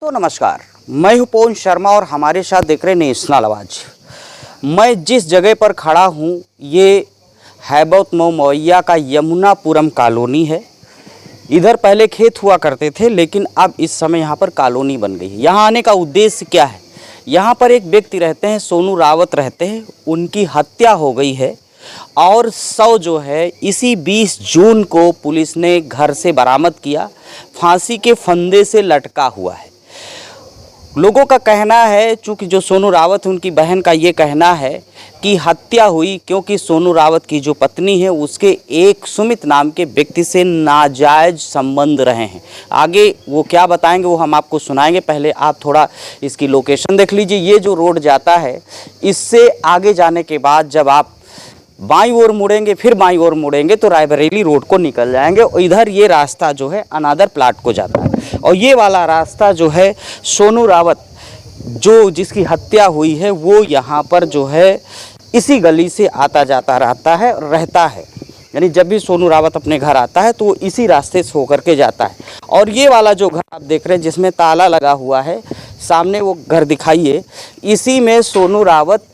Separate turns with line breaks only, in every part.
तो नमस्कार, मैं हूं पवन शर्मा और हमारे साथ देख रहे नेशनल आवाज। मैं जिस जगह पर खड़ा हूं ये हैबत मवैया का यमुनापुरम कॉलोनी है। इधर पहले खेत हुआ करते थे, लेकिन अब इस समय यहाँ पर कॉलोनी बन गई है। यहाँ आने का उद्देश्य क्या है? यहाँ पर एक व्यक्ति रहते हैं, सोनू रावत रहते हैं, उनकी हत्या हो गई है और शव जो है इसी 20 जून को पुलिस ने घर से बरामद किया, फांसी के फंदे से लटका हुआ है। लोगों का कहना है, चूँकि जो सोनू रावत है उनकी बहन का ये कहना है कि हत्या हुई क्योंकि सोनू रावत की जो पत्नी है उसके एक सुमित नाम के व्यक्ति से नाजायज संबंध रहे हैं। आगे वो क्या बताएंगे वो हम आपको सुनाएंगे। पहले आप थोड़ा इसकी लोकेशन देख लीजिए। ये जो रोड जाता है इससे आगे जाने के बाद जब आप बाईं ओर मुड़ेंगे, फिर बाईं ओर मुड़ेंगे तो रायबरेली रोड को निकल जाएंगे और इधर ये रास्ता जो है अनादर प्लाट को जाता है और ये वाला रास्ता जो है सोनू रावत जो जिसकी हत्या हुई है वो यहाँ पर जो है इसी गली से आता जाता रहता है। यानी जब भी सोनू रावत अपने घर आता है तो वो इसी रास्ते से होकर के जाता है। और ये वाला जो घर आप देख रहे हैं जिसमें ताला लगा हुआ है, सामने वो घर दिखाइए, इसी में सोनू रावत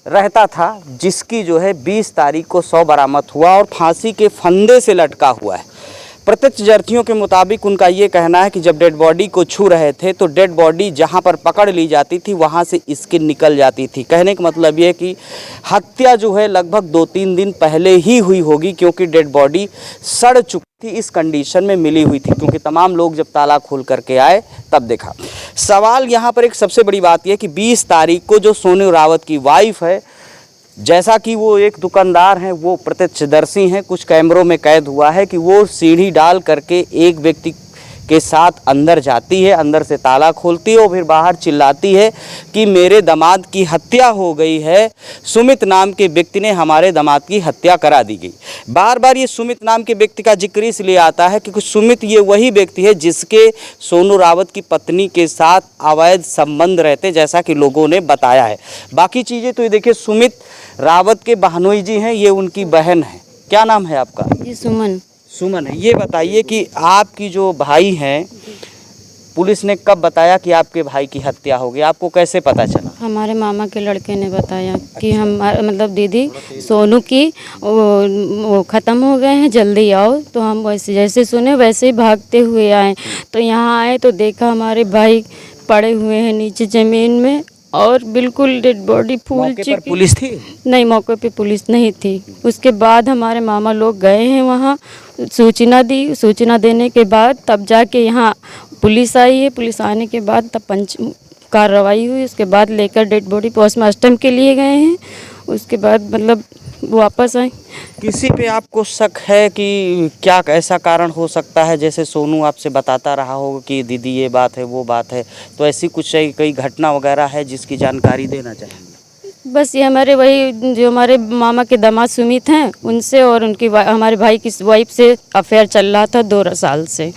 रहता था, जिसकी जो है 20 तारीख को शव बरामद हुआ और फांसी के फंदे से लटका हुआ है। प्रत्यक्षदर्शियों के मुताबिक उनका ये कहना है कि जब डेड बॉडी को छू रहे थे तो डेड बॉडी जहाँ पर पकड़ ली जाती थी वहाँ से स्किन निकल जाती थी। कहने का मतलब ये कि हत्या जो है लगभग 2-3 दिन पहले ही हुई होगी, क्योंकि डेड बॉडी सड़ चुकी थी, इस कंडीशन में मिली हुई थी। क्योंकि तमाम लोग जब ताला खोल करके आए तब देखा। सवाल यहाँ पर एक सबसे बड़ी बात यह कि 20 तारीख को जो सोनू रावत की वाइफ है, जैसा कि वो एक दुकानदार हैं, वो प्रत्यक्षदर्शी हैं, कुछ कैमरों में कैद हुआ है कि वो सीढ़ी डाल करके एक व्यक्ति के साथ अंदर जाती है, अंदर से ताला खोलती है और फिर बाहर चिल्लाती है कि मेरे दामाद की हत्या हो गई है, सुमित नाम के व्यक्ति ने हमारे दामाद की हत्या करा दी गई। बार बार ये सुमित नाम के व्यक्ति का जिक्र इसलिए आता है क्योंकि सुमित ये वही व्यक्ति है जिसके सोनू रावत की पत्नी के साथ अवैध संबंध रहते, जैसा कि लोगों ने बताया है। बाकी चीज़ें तो ये देखिए, सुमित रावत के बहनोई जी हैं, ये उनकी बहन है। क्या नाम है आपका?
जी सुमन।
सुमन है। ये बताइए कि आपकी जो भाई हैं, पुलिस ने कब बताया कि आपके भाई की हत्या हो गई? आपको कैसे पता चला?
हमारे मामा के लड़के ने बताया कि हम मतलब दीदी सोनू की वो ख़त्म हो गए हैं, जल्दी आओ। तो हम वैसे जैसे सुने वैसे ही भागते हुए आए। तो यहाँ आए तो देखा हमारे भाई पड़े हुए हैं नीचे ज़मीन में और बिल्कुल डेड बॉडी फूल चुकी।
पुलिस थी? नहीं,
मौके पे पुलिस नहीं थी। उसके बाद हमारे मामा लोग गए हैं वहाँ, सूचना दी। सूचना देने के बाद तब जाके यहाँ पुलिस आई है। पुलिस आने के बाद तब कार्रवाई हुई। उसके बाद लेकर डेड बॉडी पोस्टमार्टम के लिए गए हैं। उसके बाद मतलब वापस आए।
किसी पे आपको शक है कि क्या ऐसा कारण हो सकता है? जैसे सोनू आपसे बताता रहा होगा कि दीदी ये बात है वो बात है, तो ऐसी कुछ कई घटना वगैरह है जिसकी जानकारी देना चाहेंगे?
बस ये हमारे वही जो हमारे मामा के दामाद सुमित हैं उनसे और उनकी हमारे भाई की वाइफ से अफेयर चल रहा था 2 साल से।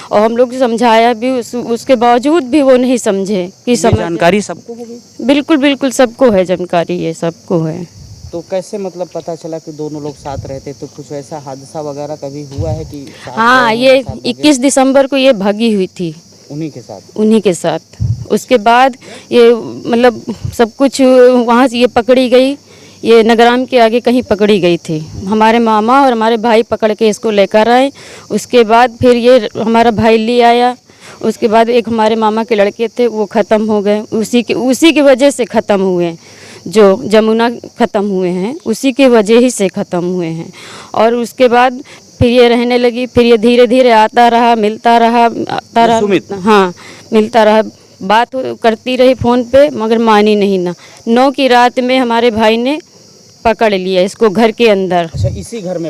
और हम लोग समझाया भी, उसके बावजूद भी वो नहीं समझे कि
जानकारी सबको हो गई?
बिल्कुल बिल्कुल सबको है जानकारी, ये सबको है।
तो कैसे मतलब पता चला कि दोनों लोग साथ रहते? तो कुछ ऐसा हादसा वगैरह कभी हुआ है कि?
हाँ, ये 21 दिसंबर को ये भागी हुई थी
उन्हीं के साथ।
उन्हीं के साथ। उसके बाद ये मतलब सब कुछ वहाँ से ये पकड़ी गई, ये नगराम के आगे कहीं पकड़ी गई थी। हमारे मामा और हमारे भाई पकड़ के इसको लेकर आए। उसके बाद फिर ये हमारा भाई ले आया। उसके बाद एक हमारे मामा के लड़के थे, वो ख़त्म हो गए। उसी की वजह से ख़त्म हुए, जो जमुना ख़त्म हुए हैं उसी की वजह ही से ख़त्म हुए हैं। और उसके बाद फिर ये रहने लगी। फिर ये धीरे धीरे आता रहा, मिलता रहा, हाँ मिलता रहा, बात करती रही फ़ोन पे, मगर मानी नहीं ना। 9 की रात में हमारे भाई ने पकड़ लिया इसको घर के अंदर।
अच्छा, इसी घर में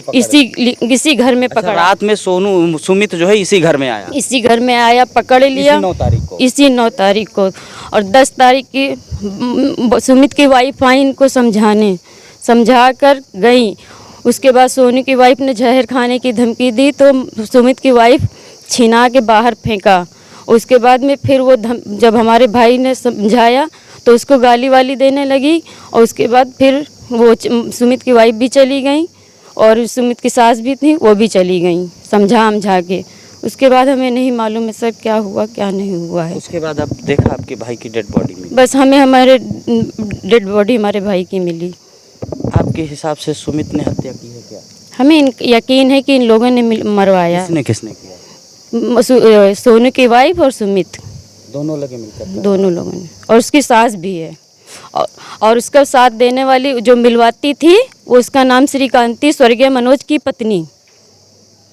इसी घर में पकड़ा।
रात में सोनू सुमित जो है इसी घर में आया? इसी
घर में आया, पकड़ लिया इसी 9 तारीख को। और 10 तारीख की सुमित की वाइफ आई इनको समझा कर गई। उसके बाद सोनू की वाइफ ने जहर खाने की धमकी दी तो सुमित की वाइफ छिना के बाहर फेंका। उसके बाद में फिर वो जब हमारे भाई ने समझाया तो उसको गाली वाली देने लगी। और उसके बाद फिर वो सुमित की वाइफ भी चली गई और सुमित की सास भी थी, वो भी चली गई समझा के। उसके बाद हमें नहीं मालूम है सर क्या हुआ क्या नहीं हुआ है।
उसके बाद अब देखा आपके भाई की डेड बॉडी मिली।
बस हमें हमारे डेड बॉडी हमारे भाई की मिली।
आपके हिसाब से सुमित ने हत्या की है क्या?
हमें यकीन है कि इन लोगों ने मरवाया।
किसने किसने किया?
सोनू की वाइफ और सुमित
दोनों लगे मिलकर?
दोनों लोगों ने, और उसकी सास भी है। और उसका साथ देने वाली जो मिलवाती थी वो उसका नाम श्रीकांती, स्वर्गीय मनोज की पत्नी,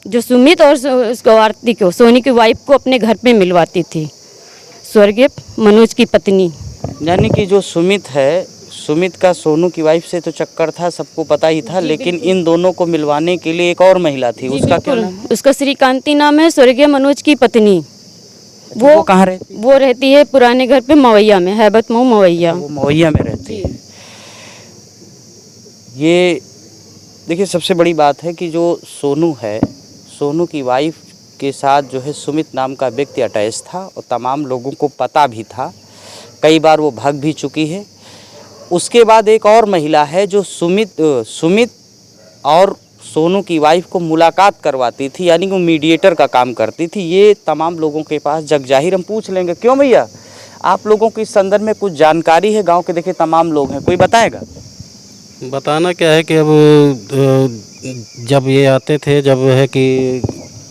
जो सुमित और उसको आरती को, सोनी की वाइफ को अपने घर पे मिलवाती थी, स्वर्गीय मनोज की पत्नी।
यानी कि जो सुमित है, सुमित का सोनू की वाइफ से तो चक्कर था, सबको पता ही था, लेकिन इन दोनों को मिलवाने के लिए एक और महिला थी, उसका क्या नाम?
उसका श्रीकांती नाम है, स्वर्गीय मनोज की पत्नी।
वो कहाँ रहती?
वो रहती है पुराने घर पे मवैया में, हैबत मऊ मवैया।
वो मवैया में रहती है। ये देखिए सबसे बड़ी बात है कि जो सोनू है, सोनू की वाइफ के साथ जो है सुमित नाम का व्यक्ति अटैच था और तमाम लोगों को पता भी था, कई बार वो भाग भी चुकी है। उसके बाद एक और महिला है जो सुमित और सोनू की वाइफ को मुलाकात करवाती थी, यानी कि वो मीडिएटर का काम करती थी। ये तमाम लोगों के पास जग जाहिर हम पूछ लेंगे। क्यों भैया, आप लोगों की इस संदर्भ में कुछ जानकारी है? गांव के देखिए तमाम लोग हैं, कोई बताएगा?
बताना क्या है कि अब जब ये आते थे, जब है कि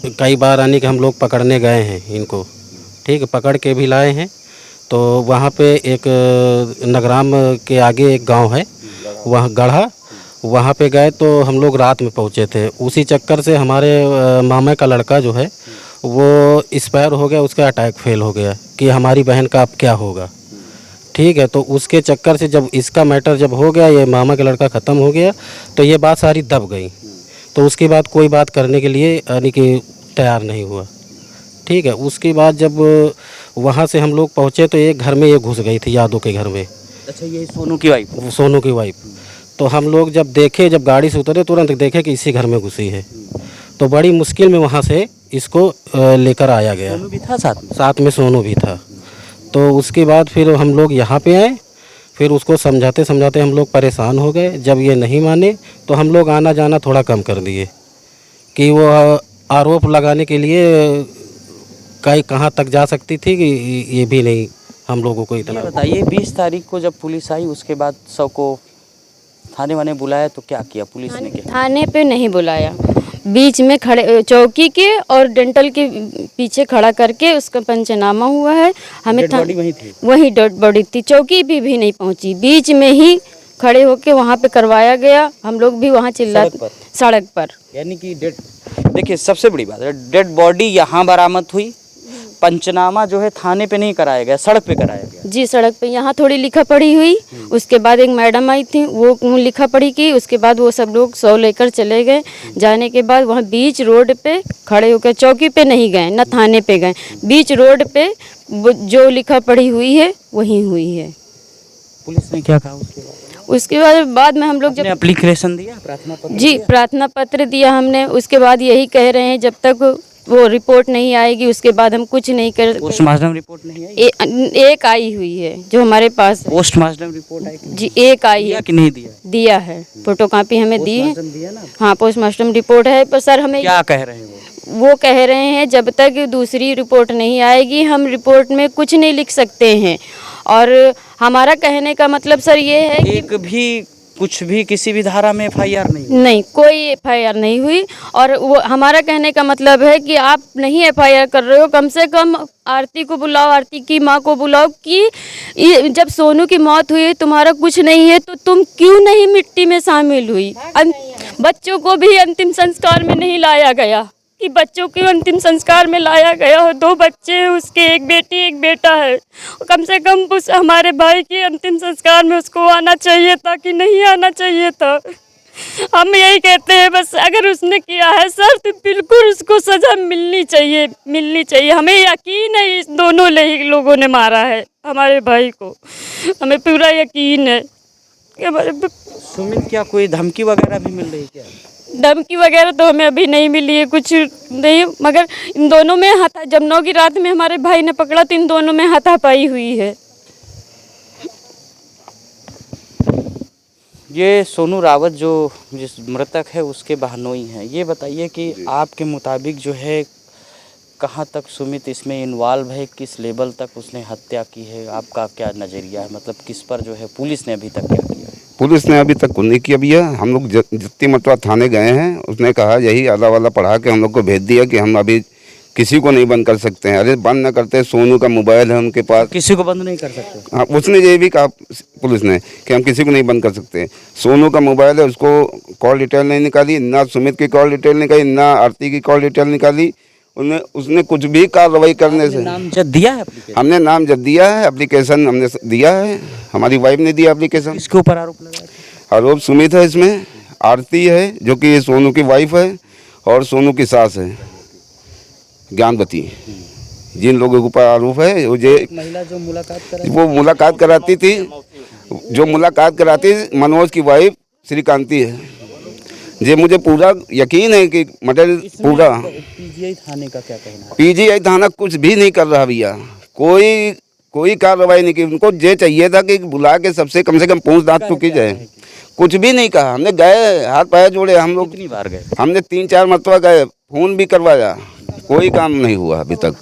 कई बार आने के हम लोग पकड़ने गए हैं इनको, ठीक है, पकड़ के भी लाए हैं। तो वहाँ पे एक नगराम के आगे एक गांव है, वहाँ गढ़ा, वहाँ पे गए तो हम लोग रात में पहुँचे थे। उसी चक्कर से हमारे मामा का लड़का जो है वो एक्सपायर हो गया, उसका अटैक फेल हो गया कि हमारी बहन का अब क्या होगा, ठीक है। तो उसके चक्कर से जब इसका मैटर जब हो गया, ये मामा का लड़का ख़त्म हो गया, तो ये बात सारी दब गई। तो उसके बाद कोई बात करने के लिए यानी कि तैयार नहीं हुआ, ठीक है। उसके बाद जब वहाँ से हम लोग पहुँचे तो एक घर में ये घुस गई थी, यादव के घर में।
अच्छा, ये सोनू की वाइफ?
सोनू की वाइफ। तो हम लोग जब देखे, जब गाड़ी से उतरे तुरंत देखे कि इसी घर में घुसी है। तो बड़ी मुश्किल में वहाँ से इसको लेकर आया गया।
सोनू भी था साथ में?
साथ में सोनू भी था। तो उसके बाद फिर हम लोग यहाँ पे आए, फिर उसको समझाते समझाते हम लोग परेशान हो गए। जब ये नहीं माने तो हम लोग आना जाना थोड़ा कम कर दिए कि वो आरोप लगाने के लिए कहाँ तक जा सकती थी कि ये भी नहीं हम लोगों को इतना।
बताइए, 20 तारीख को जब पुलिस आई उसके बाद सबको थाने वाने बुलाया तो क्या किया पुलिस ने? क्या
थाने पे नहीं बुलाया, बीच में खड़े चौकी के और डेंटल के पीछे खड़ा करके उसका पंचनामा हुआ है। हमें
डेड बॉडी वहीं थी?
वही डेड बॉडी थी, चौकी भी नहीं पहुंची, बीच में ही खड़े होके वहाँ पे करवाया गया। हम लोग भी वहाँ चिल्लाते, सड़क पर।
यानी कि देखिए सबसे बड़ी बात है, डेड बॉडी यहाँ बरामद हुई, पंचनामा जो है थाने पे नहीं कराया गया, सड़क पे कराया गया।
जी, सड़क पे। यहाँ थोड़ी लिखा पढ़ी हुई, उसके बाद एक मैडम आई थी, वो लिखा पढ़ी की। उसके बाद वो सब लोग 100 लेकर चले गए। जाने के बाद वहाँ बीच रोड पे खड़े होकर, चौकी पे नहीं गए ना थाने पे गए, बीच रोड पे जो लिखा पढ़ी हुई है वही हुई है।
पुलिस ने क्या कहा उसके बाद?
उसके बाद में हम लोग जब
एप्लीकेशन दिया, प्रार्थना पत्र?
जी, प्रार्थना पत्र दिया हमने। उसके बाद यही कह रहे हैं जब तक वो रिपोर्ट नहीं आएगी उसके बाद हम कुछ नहीं कर।
पोस्टमार्टम रिपोर्ट नहीं आई?
एक आई हुई है जो हमारे पास।
पोस्टमार्टम रिपोर्ट आई?
जी, एक आई है।
कि नहीं दिया?
दिया है, फोटो कॉपी हमें दी है।
दिया ना?
हाँ, पोस्टमार्टम रिपोर्ट है, पर सर हमें
क्या कह रहे हैं
वो कह रहे हैं जब तक दूसरी रिपोर्ट नहीं आएगी हम रिपोर्ट में कुछ नहीं लिख सकते हैं। और हमारा कहने का मतलब सर ये है कि
एक भी कुछ भी किसी भी धारा में FIR
नहीं, कोई FIR नहीं हुई। और वो हमारा कहने का मतलब है कि आप नहीं FIR कर रहे हो, कम से कम आरती को बुलाओ, आरती की माँ को बुलाओ कि जब सोनू की मौत हुई तुम्हारा कुछ नहीं है तो तुम क्यों नहीं मिट्टी में शामिल हुई? बच्चों को भी अंतिम संस्कार में नहीं लाया गया, कि बच्चों के अंतिम संस्कार में लाया गया हो। 2 बच्चे हैं उसके, एक बेटी एक बेटा है। कम से कम उस हमारे भाई के अंतिम संस्कार में उसको आना चाहिए था कि नहीं आना चाहिए था। हम यही कहते हैं बस, अगर उसने किया है सर तो बिल्कुल उसको सज़ा मिलनी चाहिए, मिलनी चाहिए। हमें यकीन है इस दोनों लोगों ने मारा है हमारे भाई को, हमें पूरा यकीन है।
सुमित, क्या कोई धमकी वगैरह भी मिल रही क्या?
धमकी वगैरह तो हमें अभी नहीं मिली है, कुछ नहीं, मगर इन दोनों में जमुनों की रात में हमारे भाई ने पकड़ा तो इन दोनों में हाथापाई हुई है।
ये सोनू रावत जो जिस मृतक है उसके बहनोई हैं, ये बताइए कि आपके मुताबिक जो है कहाँ तक सुमित इसमें इन्वॉल्व है, किस लेवल तक उसने हत्या की है, आपका क्या नज़रिया है? मतलब किस पर जो है पुलिस ने अभी तक क्या किया है?
पुलिस ने अभी तक कुछ नहीं किया भैया। हम लोग जितनी मतवा थाने गए हैं, उसने कहा यही आला वाला पढ़ा के हम लोग को भेज दिया कि हम अभी किसी को नहीं बंद कर सकते हैं। अरे बंद न करते, सोनू का मोबाइल है उनके पास,
किसी को बंद नहीं कर सकते।
हाँ, उसने ये भी कहा पुलिस ने कि हम किसी को नहीं बंद कर सकते। सोनू का मोबाइल है, उसको कॉल डिटेल नहीं निकाली, ना सुमित की कॉल डिटेल निकाली, ना आरती की कॉल डिटेल निकाली। उसने कुछ भी कार्रवाई करने से
नामजद दिया है एप्लीकेशन?
हमने नामजद दिया है, एप्लीकेशन हमने दिया है, हमारी वाइफ ने दिया एप्लीकेशन।
इसके ऊपर आरोप लगाया था?
आरोप सुमित है, इसमें आरती है जो कि सोनू की वाइफ है, और सोनू की सास है ज्ञानवती। जिन लोगों के ऊपर आरोप है वो
महिला जो
मुलाकात कराती थी, जो मुलाकात कराती मनोज की वाइफ श्रीकांति है। ये मुझे पूरा यकीन है कि मटेरियल पूरा।
पीजीआई थाने का क्या कहना है?
पीजीआई थाना कुछ भी नहीं कर रहा भैया, कोई कार्रवाई नहीं की। उनको ये चाहिए था कि बुला के सबसे कम से कम पूछताछ तो की जाए, कुछ भी नहीं कहा। हमने गए, हाथ पैर जोड़े, हम लोग
कितनी बार गए?
हमने 3-4 मरतबा गए, फ़ोन भी करवाया, कोई काम नहीं हुआ अभी तक।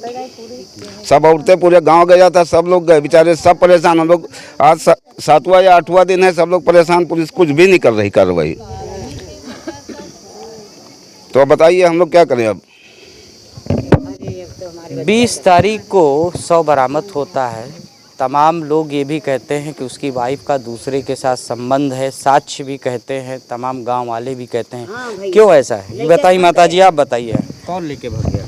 सब औरतें पूरे गांव गया था, सब लोग गए, बेचारे सब परेशान। हम लोग आज 7वां या 8वां दिन है, सब लोग परेशान, पुलिस कुछ भी नहीं कर रही कार्रवाई। तो बताइए हम लोग क्या करें अब?
20 तारीख को शव बरामद होता है। तमाम लोग ये भी कहते हैं कि उसकी वाइफ का दूसरे के साथ संबंध है, साक्ष्य भी कहते हैं, तमाम गांव वाले भी कहते हैं। क्यों ऐसा है ये बताइए माताजी, आप बताइए। कौन लेके भाग गया?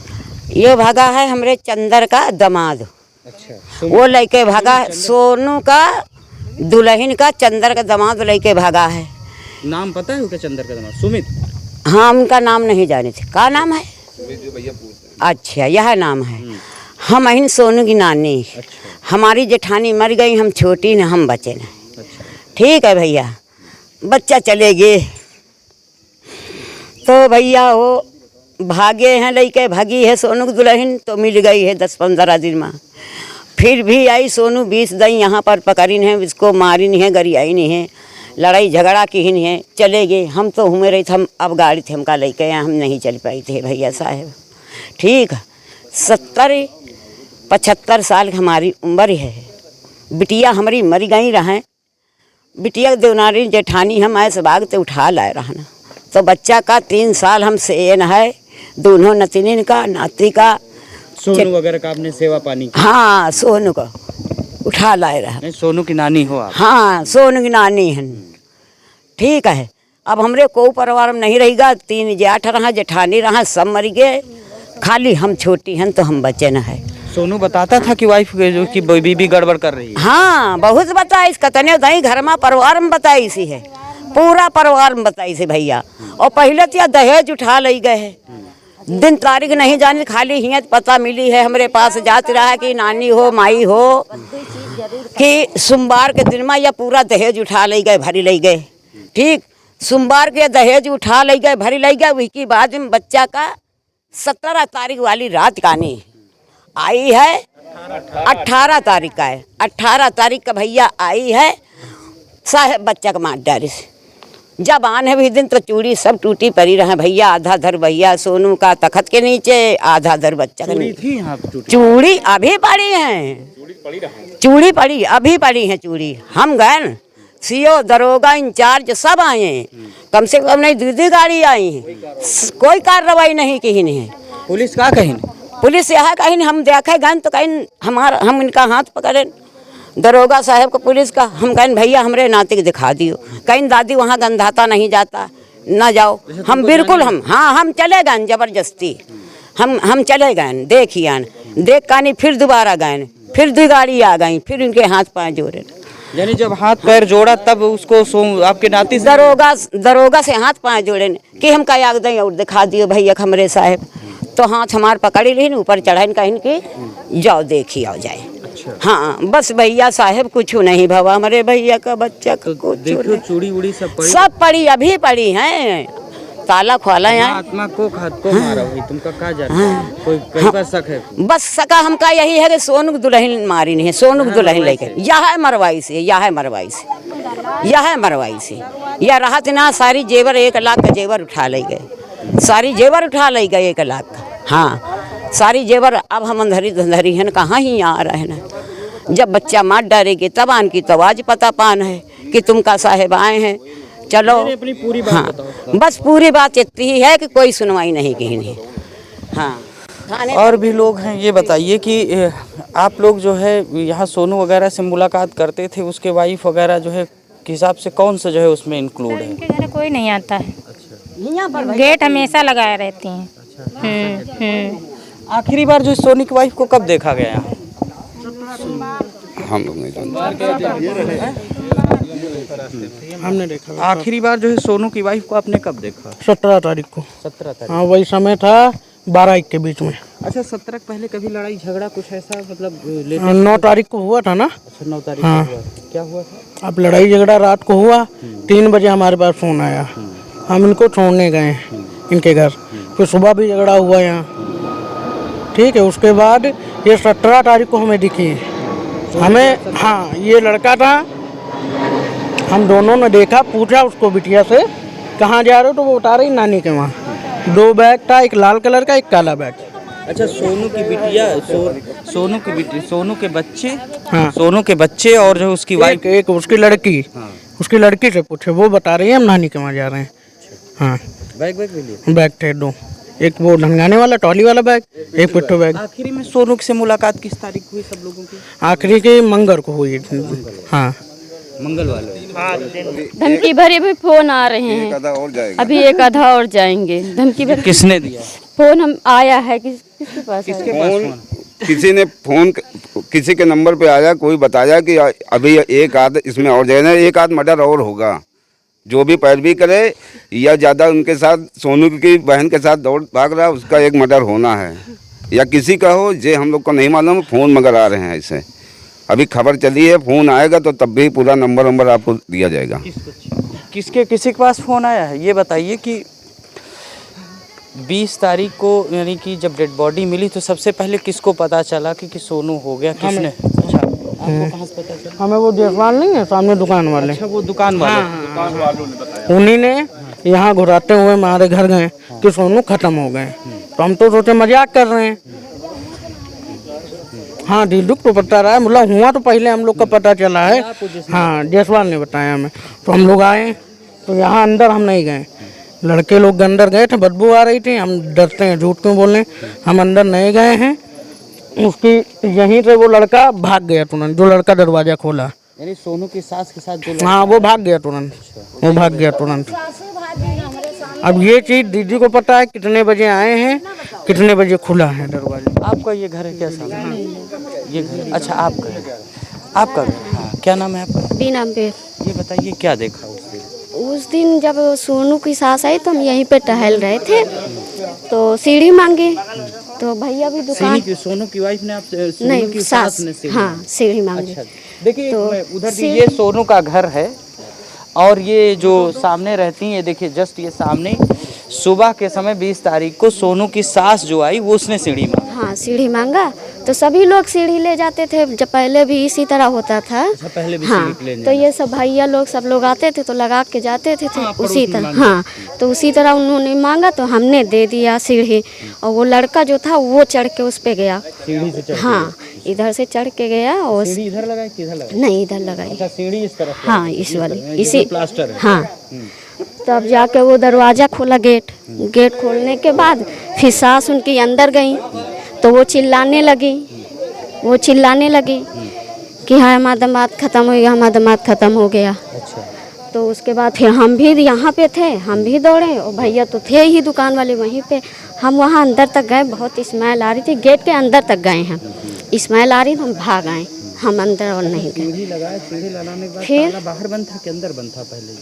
ये भागा है हमरे चंदर का दामाद।
अच्छा,
वो लेके भागा है सोनू का दुल्हन का, चंदर का दामाद लेके भागा है।
नाम पता है उसका? चंदर का दामाद सुमित?
हाँ, उनका नाम नहीं जाने थे। का नाम है? अच्छा, यह नाम है। हम अहिन सोनू की नानी। हमारी जेठानी मर गई, हम छोटी न, हम बचे न। ठीक है भैया, बच्चा चले गए तो भैया वो भागे हैं, लेके भागी है सोनू की दुल्हन, तो मिल गई है 10-15 दिन में। फिर भी आई सोनू 20 दिन यहाँ पर पकड़ी है, इसको मारी नहीं है, गरियाई नहीं है, लड़ाई झगड़ा की ही नहीं है। चले गए, हम तो घूमे रहे थे, हम अब गाड़ी थे हमका लेके आए, हम नहीं चल पाई थे भैया साहब। ठीक, 70-75 साल हमारी उम्र है। बिटिया हमारी मर गई रहें, बिटिया देवनारी जेठानी हम ऐसे बाग से उठा लाए रहना। तो बच्चा का 3 साल हम सेन है, दोनों नतिन का, नाती का।
सोनू वगैरह का आपने सेवा पानी की?
हाँ, सोनू का उठा लाए रहा।
नहीं, सोनू की नानी हो आप?
हाँ, सोनू की नानी है। ठीक है, अब हमरे को परिवार में नहीं रहेगा। 3 जेठ रहा, जेठानी रहा, सब मर गए, खाली हम छोटी हैं तो हम बचे न है।
सोनू बताता था कि वाइफ जो कि बीबी गड़बड़ कर रही है?
हाँ, बहुत बताई, कतने दही घर में परिवार में बताई सी है, पूरा परिवार में बताई सी भैया। और पहले तो दहेज उठा ले गए है, दिन तारीख नहीं जानी, खाली हियत पता मिली है हमरे पास जात रहा है कि नानी हो, माई हो, कि सोमवार के दिन में या पूरा दहेज उठा ले गए, भरी ले गए। ठीक, सोमवार के दहेज उठा ले गए, भरी ले गए। उसके बाद में बच्चा का 17 तारीख वाली रात कहानी आई है, 18 तारीख का है, 18 तारीख का भैया आई है साहब, बच्चा का मार डाली से। जब आने भी दिन तो चूड़ी सब टूटी पड़ी रहे भैया, आधा धर भैया सोनू का तखत के नीचे, आधा धर बच्चा का नीचे। चूड़ी अभी पड़ी है, चूड़ी पड़ी अभी पड़ी है चूड़ी। हम गए, सीओ, दरोगा, इंचार्ज सब आए हैं, कम से कम नहीं 2 गाड़ी आई है, कोई कार्रवाई नहीं की नहीं है।
पुलिस का कहीं?
पुलिस यहाँ कहीं हम देखे गए तो कहीं हम इनका हाथ पकड़े, दरोगा साहब को, पुलिस का। हम कहें भैया हमरे नाती को दिखा दियो, कहीं दादी वहाँ गंधाता नहीं जाता, ना जाओ। हम बिल्कुल हम चले गए जबरदस्ती, हम चले गए, देखिए देख कानी, फिर दोबारा गए, फिर 2 गाड़ी आ गई, फिर उनके हाथ पाँव जोड़े।
यानी जब हाथ पैर जोड़ा तब उसको आपके नाती
दरोगा से हाथ पाँव जोड़े कि हम क्या दें और दिखा दियो भैया हमरे साहब। तो हाथ हमार पकड़ी ली, ऊपर चढ़ाइन कहीं की जाओ देखी आओ जाए। अच्छा। हाँ, बस भैया साहब कुछ नहीं भवा हमारे भैया का बच्चा का। तो
देखो चूड़ी उड़ी
सब पड़ी अभी पड़ी हैं, ताला खोला है।
आत्मा को मारा हुई, तुमका क्या जाना? कोई कहीं पर शक है?
बस सका हमका यही है कि सोनू की दुल्हन मारी नहीं है, सोनू की दुल्हन लेके यह मरवाई से, यह मरवाई से यह राहत ना। सारी जेवर 1 लाख का जेवर उठा ले गए, सारी जेवर उठा ले गए 1 लाख का। हाँ, सारी जेवर अब हम अंधरी धंधरी हैं, कहाँ ही आ रहे हैं। जब बच्चा मार डालेगी तब आन की तो आज पता पान है कि तुम का साहेब आए हैं। चलो
अपनी पूरी बात
हाँ,
बताओ।
बस पूरी बात इतनी ही है कि कोई सुनवाई नहीं की नहीं। हाँ,
और भी लोग हैं, ये बताइए कि आप लोग जो है यहाँ सोनू वगैरह से मुलाकात करते थे, उसके वाइफ वगैरह जो है के हिसाब से कौन सा जो है उसमें इंक्लूड है?
इनके घर कोई नहीं आता है, गेट हमेशा लगाए रहती हैं।
आखिरी बार जो सोनू की वाइफ को कब देखा गया यहाँ?
हम लोग नहीं जानते।
हमने देखा
आखिरी बार जो है सोनू की वाइफ को आपने कब देखा?
17 तारीख को।
17 तारीख।
हाँ, वही समय था 12-1 के बीच में।
अच्छा, 17 पहले कभी लड़ाई झगड़ा कुछ ऐसा मतलब
9 तारीख को हुआ था ना।
अच्छा, 9 तारीख
हाँ।
को हुआ था। क्या हुआ था?
अब लड़ाई झगड़ा रात को हुआ, 3 बजे हमारे पास फ़ोन आया। हम इनको छोड़ने गए इनके घर, फिर सुबह भी झगड़ा हुआ यहाँ। ठीक है, उसके बाद ये 17 तारीख को हमें दिखी हमें। हाँ, ये लड़का था, हम दोनों ने देखा, पूछा उसको बिटिया से कहाँ जा रहे हो, तो वो बता रही नानी के वहाँ। 2 बैग था, एक लाल कलर का, एक काला बैग।
अच्छा, सोनू की बिटिया सोनू की बेटी, सोनू के बच्चे,
हाँ,
सोनू के बच्चे और जो उसकी वाइफ।
एक उसकी लड़की, उसकी लड़की से पूछे, वो बता रही है हम नानी के वहाँ जा रहे हैं। हाँ,
बैग भी लिए?
बैग थे 2, एक वो ढंगाने वाला ट्रॉली वाला बैग, एक पिट्ठू बैग।
आखिरी में सोनू से मुलाकात किस तारीख हुई सब लोगों की?
आखिरी की मंगल को हुई। हाँ,
मंगलवार।
धमकी भरे भी फोन आ रहे हैं,
आधा और जाएगा।
अभी एक आधा और जाएंगे। धमकी भरे
किसने दिया
फोन हम आया है किसके पास?
किसके पास फोन?
किसी ने फोन किसी के नंबर पे आया, कोई बताया कि अभी एक आध इसमें और जाएगा, एक आध मर्डर और होगा। जो भी पैरवी करे या ज़्यादा उनके साथ सोनू की बहन के साथ दौड़ भाग रहा है, उसका एक मर्डर होना है या किसी का हो, जे हम लोग को नहीं मालूम। फ़ोन मगर आ रहे हैं ऐसे, अभी खबर चली है, फ़ोन आएगा तो तब भी पूरा नंबर आपको दिया जाएगा।
किसके के पास फोन आया है ये बताइए कि 20 तारीख को यानी कि जब डेड बॉडी मिली तो सबसे पहले किसको पता चला कि सोनू हो गया? किसने? अच्छा, आपको कहाँ से पता चला?
हमें वो जयसवाल नहीं है सामने दुकान वाले,
अच्छा, वो दुकान वाले।
उन्हीं ने यहाँ घुराते हुए हमारे घर गए कि सोनू खत्म हो गए। तो हम तो सोचे मजाक कर रहे हैं। हाँ, दिल दुख तो पता रहा है, मतलब हुआ तो पहले हम लोग का पता चला है। हाँ, जयसवाल ने बताया हमें। तो हम लोग आए, तो यहाँ अंदर हम नहीं गए, लड़के लोग अंदर गए थे, बदबू आ रही थी। हम डरते हैं, झूठ क्यों बोल रहे हैं, हम अंदर नहीं गए हैं। उसकी यहीं से वो लड़का भाग गया तुरंत, जो लड़का दरवाज़ा खोला।
यानी सोनू की सास के साथ जो
हाँ, वो भाग गया तुरंत, वो भाग गया तुरंत। अब ये चीज़ दीदी को पता है, कितने बजे आए हैं, कितने बजे खुला है दरवाजा।
आपका ये घर है क्या सामने? ये घर, अच्छा आपका है, आपका घर। हाँ, क्या नाम है आपका?
बिना पे
ये बताइए क्या देखा
उस दिन जब सोनू की सास आई तो हम यहीं पे टहल रहे थे, तो सीढ़ी मांगे तो भैया भी दुकान।
सोनू की वाइफ ने आपसे?
नहीं, सास ने सीढ़ी। हाँ, सीढ़ी मांगी।
देखिए
तो
उधर ये सोनू का घर है और ये जो सामने रहती हैं, ये देखिए जस्ट ये सामने सुबह के समय 20 तारीख को सोनू की सास जो आई वो उसने सीढ़ी मांगी।
हाँ, सीढ़ी मांगा तो सभी लोग सीढ़ी ले जाते थे, जब पहले भी इसी तरह होता था।
पहले भी
हाँ, तो ये सब भैया लोग सब लोग आते थे तो लगा के जाते थे, उसी तरह। हाँ, तो उसी तरह उन्होंने मांगा तो हमने दे दिया सीढ़ी। और वो लड़का जो था वो चढ़ के उस पे गया,
सीढ़ी से चढ़?
हाँ, इधर से चढ़ के गया। और
सीढ़ी इधर लगाई किधर लगाई?
नहीं, इधर लगाई।
अच्छा, सीढ़ी इस तरफ?
हाँ, इस वाली, इसी
प्लास्टर है।
हाँ, तब जाके वो दरवाज़ा खोला, गेट खोलने के बाद फिर सास उनकी अंदर गई तो वो चिल्लाने लगी कि हाँ, हमारा दामाद ख़त्म हो गया, हमारा दामाद ख़त्म हो गया।
अच्छा,
तो उसके बाद फिर हम भी यहाँ पे थे, हम भी दौड़े और भैया तो थे ही दुकान वाले वहीं पे। हम वहाँ अंदर तक गए, बहुत स्मेल आ रही थी, गेट के अंदर तक गए हैं, स्मेल आ रही तो हम भाग आए, हम अंदर और नहीं गए।
सीढ़ी लगाया, सीढ़ी लगाने के बाद
फिर
ताला बाहर बंद था कि अंदर बंद था पहले?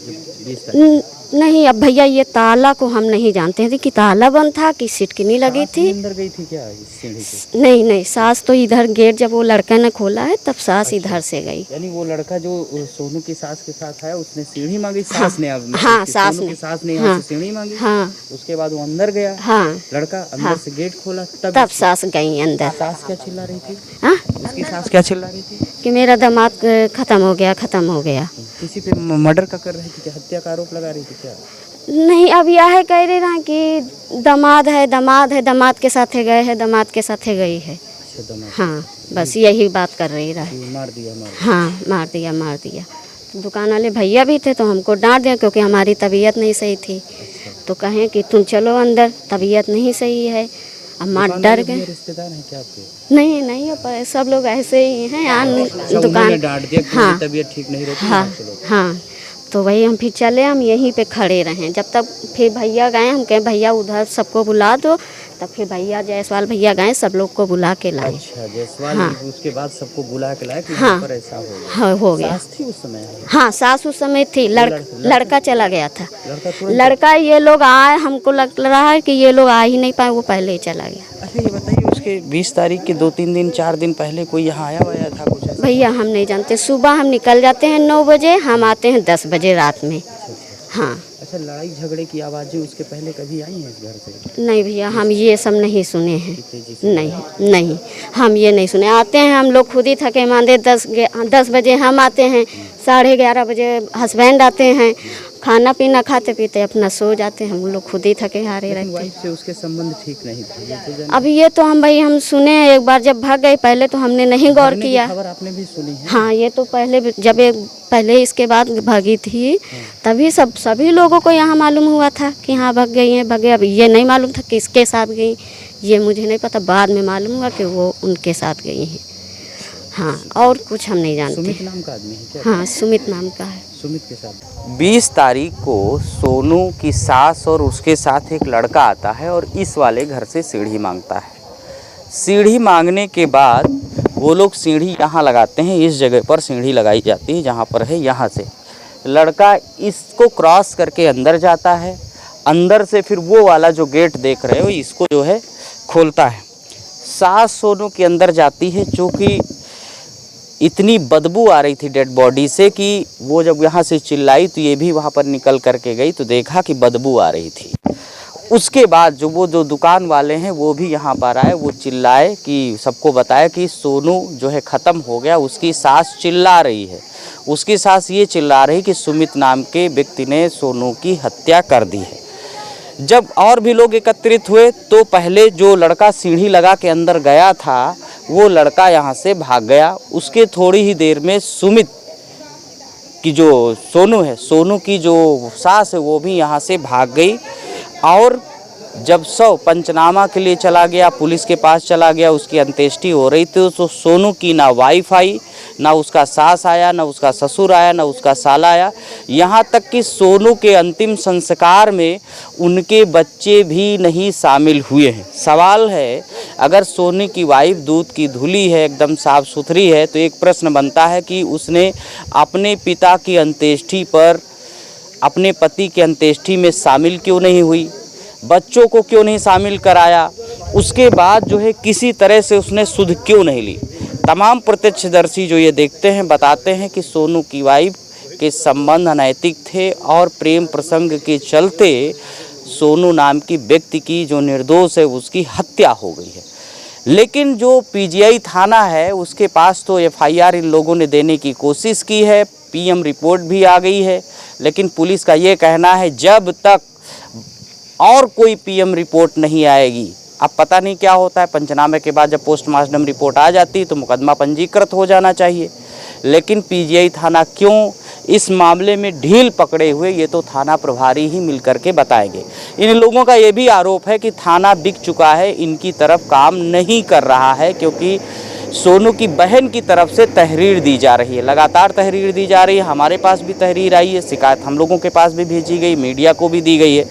20 तारीख
नहीं, अब भैया ये ताला को हम नहीं जानते थे कि ताला बंद था कि सिटकनी लगी थी।
अंदर गई थी क्या इस सीढ़ी से?
नहीं, सास तो इधर गेट जब वो लड़का ने खोला है तब सास इधर से गई।
यानी वो लड़का जो सोनू की सास के साथ आया उसने सीढ़ी मांगी, सास ने?
हाँ, सास
सोनू
ने।
की सास ने यहाँ से सीढ़ी मांगी।
हाँ,
उसके बाद वो अंदर गया,
हाँ,
लड़का अंदर से गेट खोला,
तब सास गई अंदर।
सास क्या चिल्ला रही थी?
हाँ,
उसकी सास क्या चिल्ला रही थी?
कि मेरा दामाद ख़त्म हो गया, ख़त्म हो गया।
किसी पे मर्डर का कर रही थी क्या? हत्या का आरोप लगा रही थी क्या?
नहीं, अब यह कह रहे ना कि दामाद है, दामाद के साथ गए हैं, दामाद के साथ गई है। हाँ, बस यही बात कर रही रहा।
मार दिया
हाँ, मार दिया। तो दुकान वाले भैया भी थे तो हमको डांट दिया क्योंकि हमारी तबीयत नहीं सही थी। तो कहें कि तुम चलो अंदर, तबीयत नहीं सही है। अब माँ डर गए।
रिश्तेदार हैं क्या आपके?
नहीं, पर सब लोग ऐसे ही हैं। दुकान
डांट दिया कि
हाँ,
तबीयत ठीक नहीं रहती।
हाँ, तो वही हम फिर चले, हम यहीं पे खड़े रहे जब तक फिर भैया गए। हम कहे भैया उधर सबको बुला दो, तब फिर भैया जायसवाल भैया गए, सब लोग को बुला के लाए।
अच्छा, जायसवाल
हाँ।
उसके बाद सबको बुला के लाए कि
हाँ।
यहाँ पर ऐसा हो गया।
हाँ, हो गया।
सास थी उस समय?
हाँ, सास उस समय थी। लड़का चला गया था।
लड़का
लड़का ये लोग आए, हमको लग रहा है कि ये लोग आ ही नहीं पाए, वो पहले ही चला गया।
अच्छा, ये बताइए उसके 20 तारीख के 2-3 दिन 4 दिन पहले कोई यहाँ आया हुआ था कुछ ऐसा?
भैया हम नहीं जानते। सुबह हम निकल जाते हैं 9 बजे, हम आते हैं 10 बजे रात में। हाँ।
अच्छा, लड़ाई झगड़े की आवाज़ें उसके पहले कभी आई हैं इस घर से?
नहीं भैया, हम ये सब नहीं सुने हैं। नहीं, हम ये नहीं सुने। आते हैं हम लोग खुद ही थके मांदे, 10 बजे हम आते हैं, 11:30 बजे हस्बैंड आते हैं, खाना पीना खाते पीते अपना सो जाते हैं। हम लोग खुद ही थके हारे रहते हैं।
वाइफ से उसके संबंध ठीक नहीं थे?
अब ये तो हम सुने हैं। एक बार जब भाग गई, पहले तो हमने नहीं गौर किया।
खबर आपने भी सुनी है?
हाँ, ये तो पहले इसके बाद भागी थी, तभी सभी लोगों को यहाँ मालूम हुआ था कि हाँ भाग गई हैं, भाग गई। अब ये नहीं मालूम था किसके साथ गई, ये मुझे नहीं पता। बाद में मालूम हुआ कि वो उनके साथ गई हैं। हाँ, और कुछ हम नहीं जानते।
सुमित नाम का आदमी है क्या?
हाँ, सुमित नाम का है।
सुमित के साथ 20 तारीख को सोनू की सास और उसके साथ एक लड़का आता है और इस वाले घर से सीढ़ी मांगता है। सीढ़ी मांगने के बाद वो लोग सीढ़ी यहाँ लगाते हैं, इस जगह पर सीढ़ी लगाई जाती है जहाँ पर है। यहाँ से लड़का इसको क्रॉस करके अंदर जाता है। अंदर से फिर वो वाला जो गेट देख रहे हो इसको जो है खोलता है। सास सोनू के अंदर जाती है, चूँकि इतनी बदबू आ रही थी डेड बॉडी से कि वो जब यहाँ से चिल्लाई तो ये भी वहाँ पर निकल करके गई तो देखा कि बदबू आ रही थी। उसके बाद जो दुकान वाले हैं वो भी यहाँ पर आए, वो चिल्लाए कि सबको बताया कि सोनू जो है ख़त्म हो गया। उसकी सास चिल्ला रही है, उसकी सास ये चिल्ला रही कि सुमित नाम के व्यक्ति ने सोनू की हत्या कर दी है। जब और भी लोग एकत्रित हुए तो पहले जो लड़का सीढ़ी लगा के अंदर गया था वो लड़का यहाँ से भाग गया। उसके थोड़ी ही देर में सुमित की जो सोनू है, सोनू की जो सास है वो भी यहाँ से भाग गई। और जब शव पंचनामा के लिए चला गया, पुलिस के पास चला गया, उसकी अंत्येष्टि हो रही थी, तो सोनू की ना वाइफ आई, ना उसका सास आया, ना उसका ससुर आया, ना उसका साला आया। यहाँ तक कि सोनू के अंतिम संस्कार में उनके बच्चे भी नहीं शामिल हुए हैं। सवाल है, अगर सोनू की वाइफ दूध की धुली है, एकदम साफ सुथरी है, तो एक प्रश्न बनता है कि उसने अपने पिता की अंत्येष्टि पर अपने पति के अंत्येष्टि में शामिल क्यों नहीं हुई, बच्चों को क्यों नहीं शामिल कराया, उसके बाद जो है किसी तरह से उसने सुध क्यों नहीं ली। तमाम प्रत्यक्षदर्शी जो ये देखते हैं बताते हैं कि सोनू की वाइफ के संबंध अनैतिक थे और प्रेम प्रसंग के चलते सोनू नाम की व्यक्ति की जो निर्दोष है उसकी हत्या हो गई है। लेकिन जो पीजीआई थाना है उसके पास तो एफआईआर इन लोगों ने देने की कोशिश की है, पीएम रिपोर्ट भी आ गई है, लेकिन पुलिस का ये कहना है जब तक और कोई पीएम रिपोर्ट नहीं आएगी, अब पता नहीं क्या होता है। पंचनामे के बाद जब पोस्टमार्टम रिपोर्ट आ जाती है तो मुकदमा पंजीकृत हो जाना चाहिए, लेकिन पीजीआई थाना क्यों इस मामले में ढील पकड़े हुए, ये तो थाना प्रभारी ही मिल करके बताएंगे। इन लोगों का ये भी आरोप है कि थाना बिक चुका है, इनकी तरफ काम नहीं कर रहा है, क्योंकि सोनू की बहन की तरफ से तहरीर दी जा रही है, लगातार तहरीर दी जा रही है। हमारे पास भी तहरीर आई है, शिकायत हम लोगों के पास भी भेजी गई, मीडिया को भी दी गई है।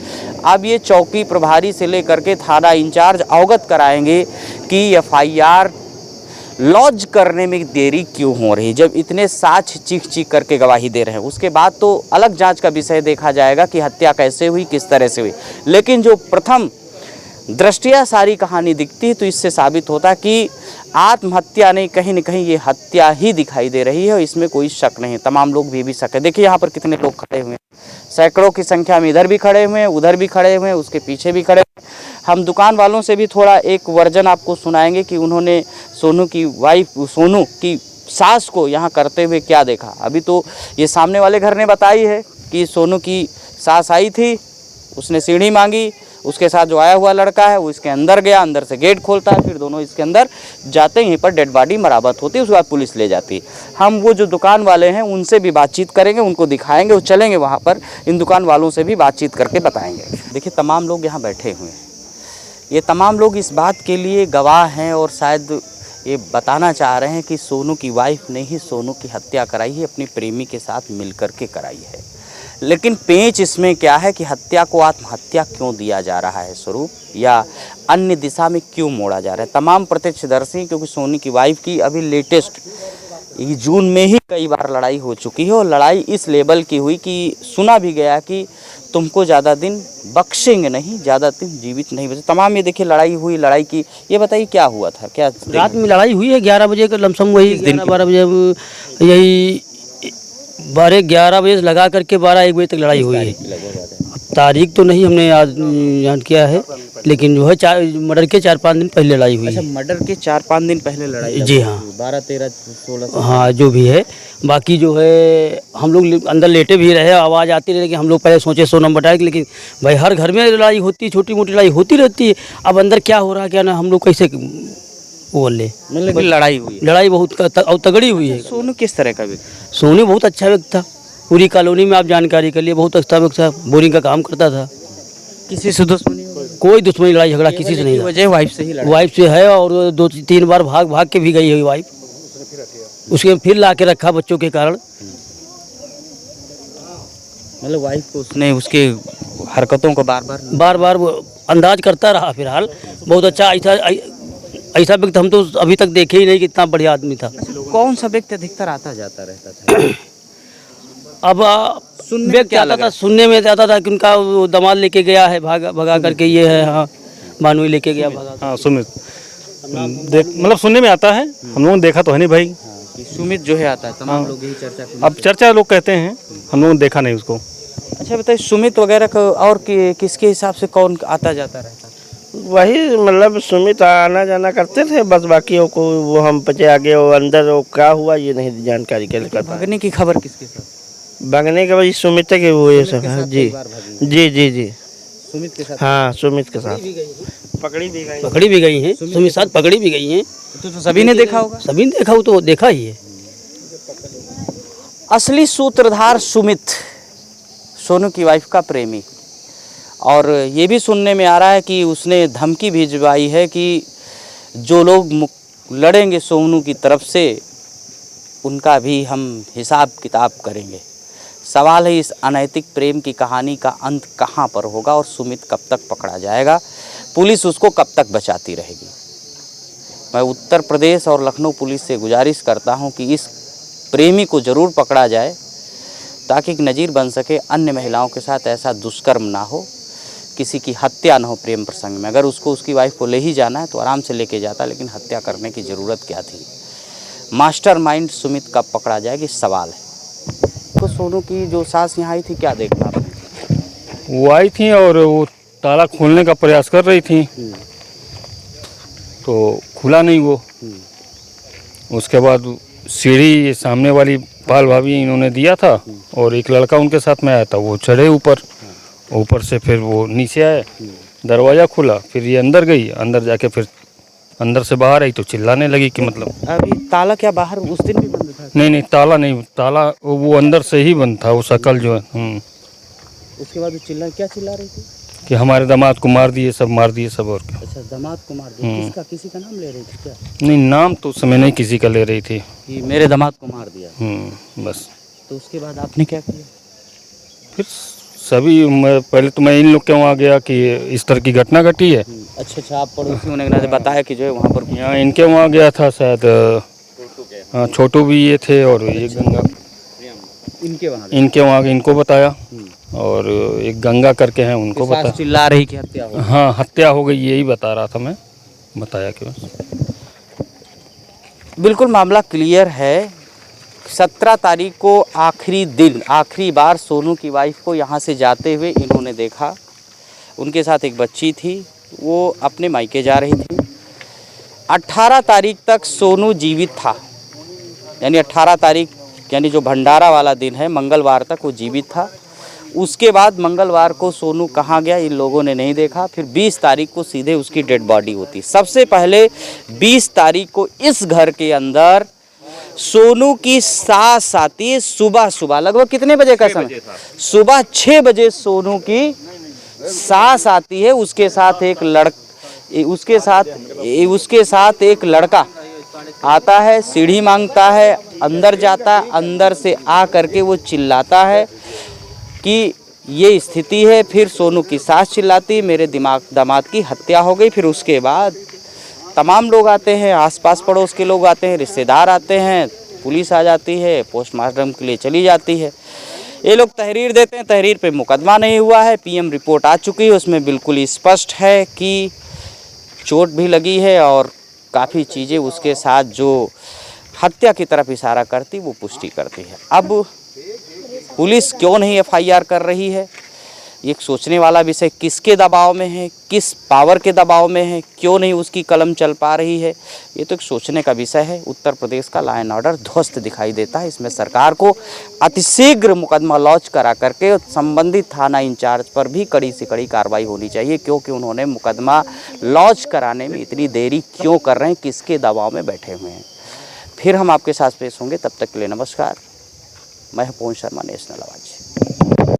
अब ये चौकी प्रभारी से लेकर के थाना इंचार्ज अवगत कराएंगे कि एफआईआर लॉन्च करने में देरी क्यों हो रही, जब इतने साक्ष्य चीख चीख करके गवाही दे रहे हैं। उसके बाद तो अलग जांच का विषय देखा जाएगा कि हत्या कैसे हुई, किस तरह से हुई। लेकिन जो प्रथम दृष्टिया सारी कहानी दिखती है तो इससे साबित होता है कि आत्महत्या नहीं, कहीं न कहीं ये हत्या ही दिखाई दे रही है और इसमें कोई शक नहीं। तमाम लोग भी शक है। देखिए यहाँ पर कितने लोग खड़े हुए हैं, सैकड़ों की संख्या में इधर भी खड़े हुए हैं, उधर भी खड़े हुए हैं, उसके पीछे भी खड़े हैं। हम दुकान वालों से भी थोड़ा एक वर्जन आपको सुनाएंगे कि उन्होंने सोनू की वाइफ, सोनू की सास को यहाँ करते हुए क्या देखा। अभी तो ये सामने वाले घर ने बताई है कि सोनू की सास आई थी उसने सीढ़ी मांगी, उसके साथ जो आया हुआ लड़का है वो इसके अंदर गया, अंदर से गेट खोलता है, फिर दोनों इसके अंदर जाते ही पर डेड बॉडी मरामत होती है, उसके बाद पुलिस ले जाती है। हम वो जो दुकान वाले हैं उनसे भी बातचीत करेंगे, उनको दिखाएंगे, वो चलेंगे वहाँ पर, इन दुकान वालों से भी बातचीत करके बताएंगे। देखिए तमाम लोग यहाँ बैठे हुए हैं, ये तमाम लोग इस बात के लिए गवाह हैं और शायद ये बताना चाह रहे हैं कि सोनू की वाइफ ने ही सोनू की हत्या कराई है, अपनी प्रेमी के साथ मिलकर के कराई है। लेकिन पेंच इसमें क्या है कि हत्या को आत्महत्या क्यों दिया जा रहा है स्वरूप, या अन्य दिशा में क्यों मोड़ा जा रहा है। तमाम प्रत्यक्षदर्शी, क्योंकि सोनू की वाइफ की अभी लेटेस्ट जून में ही कई बार लड़ाई हो चुकी है और लड़ाई इस लेवल की हुई कि सुना भी गया कि तुमको ज़्यादा दिन बख्शेंगे नहीं, ज़्यादा दिन जीवित नहीं बचे। तमाम ये देखिए लड़ाई हुई, लड़ाई की, ये बताइए क्या हुआ था, क्या
रात में लड़ाई हुई है 11 बजे का लमसम, वही 12 बजे, यही 12-11 बजे से लगा करके 12-1 बजे तक लड़ाई हुई है। तारीख तो नहीं हमने याद किया है, लेकिन जो है मर्डर के 4-5 दिन पहले लड़ाई हुई है।
अच्छा, मर्डर के 4-5 दिन पहले लड़ाई?
जी हाँ,
12, 13, 16।
हाँ जो भी है, बाकी जो है हम लोग अंदर लेटे भी रहे, आवाज़ आती रही, लेकिन हम लोग पहले सोचे 100 नंबर डायरेक्ट, लेकिन भाई हर घर में लड़ाई होती, छोटी मोटी लड़ाई होती रहती है। अब अंदर क्या हो रहा है क्या ना, हम लोग कैसे बोले।
मतलब लड़ाई हुई,
लड़ाई बहुत तगड़ी हुई है।
सोनू किस तरह का व्यक्ति?
सोनू बहुत अच्छा व्यक्ति था, पूरी कॉलोनी में आप जानकारी कर लिए, बहुत अच्छा व्यक्ति था, बोरिंग का काम करता था।
किसी से दुश्मनी?
कोई दुश्मनी लड़ाई झगड़ा किसी से नहीं था।
वजह वाइफ से ही लड़ा?
वाइफ से है, और 2-3 बार भाग के भी गई है वाइफ, उसके फिर ला के रखा बच्चों के कारण।
मतलब वाइफ को उसने उसके हरकतों को बार बार
वो अंदाज करता रहा। फिलहाल बहुत अच्छा ऐसा व्यक्ति हम तो अभी तक देखे ही नहीं कि इतना बढ़िया आदमी था।
कौन सा व्यक्ति अधिकतर आता जाता रहता था?
अब व्यक्ति आता था, सुनने में आता था कि उनका वो दामाद लेके गया है, भगा करके, ये है, हाँ बानवी लेके गया, भगा।
हाँ सुमित, मतलब सुनने में आता है, हम लोगों ने देखा तो है नहीं भाई।
सुमित जो है आता है, तमाम लोग यही चर्चा,
अब चर्चा लोग कहते हैं, हम लोगों ने देखा नहीं उसको।
अच्छा बताइए, सुमित वगैरह को और किसके हिसाब से कौन आता जाता रहता?
वही मतलब सुमित आना जाना करते थे बस, बाकी वो हम पचे आगे वो अंदर वो क्या हुआ ये नहीं जानकारी के लिए।
भागने की खबर किसके साथ?
भागने के वही सुमित के वो ये सब है। जी जी जी जी,
सुमित के साथ?
हाँ सुमित के साथ
पकड़ी भी गई हैं, सुमित साथ पकड़ी भी गई हैं।
तो सभी ने देखा होगा?
सभी ने देखा हो, तो देखा ही है।
असली सूत्रधार सुमित, सोनू की वाइफ का प्रेमी, और ये भी सुनने में आ रहा है कि उसने धमकी भिजवाई है कि जो लोग लड़ेंगे सोनू की तरफ से उनका भी हम हिसाब किताब करेंगे। सवाल है इस अनैतिक प्रेम की कहानी का अंत कहाँ पर होगा और सुमित कब तक पकड़ा जाएगा, पुलिस उसको कब तक बचाती रहेगी। मैं उत्तर प्रदेश और लखनऊ पुलिस से गुजारिश करता हूँ कि इस प्रेमी को ज़रूर पकड़ा जाए ताकि एक नज़ीर बन सके, अन्य महिलाओं के साथ ऐसा दुष्कर्म ना हो, किसी की हत्या ना हो प्रेम प्रसंग में। अगर उसको उसकी वाइफ को ले ही जाना है तो आराम से लेके जाता, लेकिन हत्या करने की ज़रूरत क्या थी। मास्टरमाइंड सुमित कब पकड़ा जाएगी सवाल है। तो सोनू की जो सास यहाँ आई थी, क्या देखा आपने?
वो आई थी और वो ताला खोलने का प्रयास कर रही थी, तो खुला नहीं वो। उसके बाद सीढ़ी सामने वाली पाल भाभी इन्होंने दिया था और एक लड़का उनके साथ में आया था, वो चढ़े ऊपर से फिर वो नीचे आए, दरवाज़ा खुला, फिर ये अंदर गई, अंदर जाके फिर अंदर से बाहर आई तो चिल्लाने लगी कि मतलब
अभी ताला क्या बाहर उस दिन भी बंद था?
नहीं ताला नहीं, ताला वो अंदर से ही बंद था, वो शकल जो है।
उसके बाद वो क्या चिल्ला रही थी?
कि हमारे दामाद को मार दिए सब और क्या।
अच्छा, दामाद को मार दिया? किसका, किसी का नाम ले रही थी क्या?
नहीं, नाम तो उस समय नहीं किसी का ले रही थी
कि मेरे दामाद को मार दिया।
बस।
तो उसके बाद आपने क्या किया?
फिर सभी पहले तो मैं इन लोग के वहाँ गया कि इस तरह की घटना घटी है।
अच्छा, आप पड़ोसियों ने बताया कि जो है वहाँ पर?
यहाँ इनके वहाँ गया था शायद, हाँ छोटू भी ये थे और ये गंगा इनके वहाँ इनको बताया, और एक गंगा करके हैं उनको बताया।
चिल्ला रही कि हत्या हो?
हाँ हत्या हो गई, यही बता रहा था मैं, बताया कि
बिल्कुल मामला क्लियर है। 17 तारीख को आखिरी बार सोनू की वाइफ को यहाँ से जाते हुए इन्होंने देखा। उनके साथ एक बच्ची थी, वो अपने मायके जा रही थी। 18 तारीख तक सोनू जीवित था, यानी 18 तारीख यानी जो भंडारा वाला दिन है, मंगलवार तक वो जीवित था। उसके बाद मंगलवार को सोनू कहाँ गया इन लोगों ने नहीं देखा। फिर 20 तारीख को सीधे उसकी डेड बॉडी होती। सबसे पहले 20 तारीख को इस घर के अंदर सोनू की सास आती है सुबह लगभग कितने बजे का समय? सुबह 6 बजे सोनू की सास आती है। उसके साथ एक लड़का आता है, सीढ़ी मांगता है, अंदर जाता है। अंदर से आ करके वो चिल्लाता है कि ये स्थिति है। फिर सोनू की सास चिल्लाती मेरे दामाद की हत्या हो गई। फिर उसके बाद तमाम लोग आते हैं, आसपास पड़ोस के लोग आते हैं, रिश्तेदार आते हैं, पुलिस आ जाती है, पोस्टमार्टम के लिए चली जाती है। ये लोग तहरीर देते हैं, तहरीर पे मुकदमा नहीं हुआ है। पीएम रिपोर्ट आ चुकी है, उसमें बिल्कुल स्पष्ट है कि चोट भी लगी है और काफ़ी चीज़ें उसके साथ जो हत्या की तरफ इशारा करती वो पुष्टि करती है। अब पुलिस क्यों नहीं एफआईआर कर रही है, एक सोचने वाला विषय। किसके दबाव में है, किस पावर के दबाव में है, क्यों नहीं उसकी कलम चल पा रही है, ये तो एक सोचने का विषय है। उत्तर प्रदेश का लॉ एंड ऑर्डर ध्वस्त दिखाई देता है। इसमें सरकार को अतिशीघ्र मुकदमा लॉन्च करा करके संबंधित थाना इंचार्ज पर भी कड़ी से कड़ी कार्रवाई होनी चाहिए, क्योंकि उन्होंने मुकदमा लॉन्च कराने में इतनी देरी क्यों कर रहे हैं, किसके दबाव में बैठे हुए हैं। फिर हम आपके साथ पेश होंगे, तब तक के लिए नमस्कार। मैं हूं पवन शर्मा, नेशनल आवाज़।